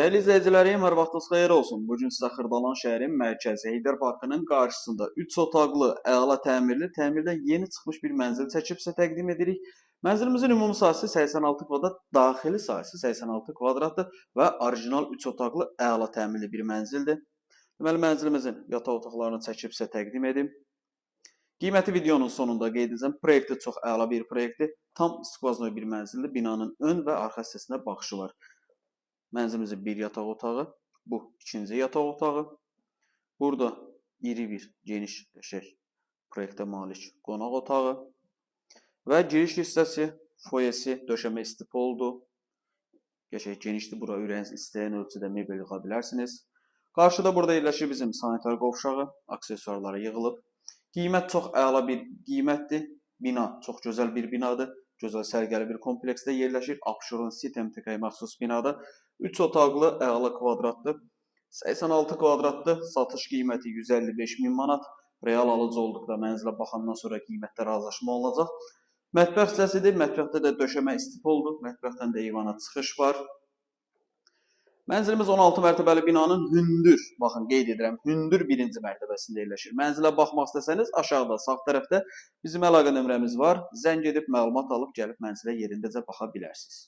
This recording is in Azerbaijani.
Değerli izleyicilerim, her vaxtınız xeyir olsun. Bugün sizə Xırdalan şəhərin mərkəzi Heydər Parkının qarşısında 3 otaqlı, əla təmirdən yeni çıxmış bir mənzil çəkib sizə təqdim edirik. Mənzilimizin ümumi sahəsi 86 kvadrat, daxili sahəsi 86 kvadratdır və orijinal 3 otaqlı, əla təmirli bir mənzildir. Deməli, mənzilimizin yataq otaqlarını çəkib sizə təqdim edim. Qiyməti videonun sonunda qeyd edəcəm. Proyekti çox əla bir proyektdir. Tam skvoznoy bir mənzildir. Binanın ön və arxa hissəsinə baxışı var. Mənzilimizin bir yataq otağı, bu ikinci yataq otağı. Burada iri bir, geniş, qəşəng proyektə malik qonaq otağı və giriş hissəsi, foyesi, döşəmə istip oldu. Qəşəng genişdir, bura ürəyiniz istəyən ölçüdə mebel yığa bilərsiniz. Qarşıda burada yerləşir bizim sanitar qovşağı, aksesuarları yığılıb. Qiymət çox əla bir qiymətdir. Bina çox gözəl bir binadır. Gözəl sərgəli bir kompleksdə yerləşir. Abşeron City MTK-yə məxsus binada 3 otaqlı, əla kvadratlı, 86 kvadratlı, satış qiyməti 155 min manat. Real alıcı olduqda mənzilə baxandan sonra qiymətdə razılaşma olacaq. Mətbəx hissəsidir. Mətbəxdə də döşəmə istif oldu. Mətbəxdən də eyvana çıxış var. Mənzilimiz 16 mərtəbəli binanın hündür, baxın qeyd edirəm, hündür birinci mərtəbəsində yerləşir. Mənzilə baxmaq istəsəniz aşağıda sağ tərəfdə bizim əlaqə nömrəmiz var. Zəng edib məlumat alıb gəlib mənzilə yerindəcə baxa bilərsiniz.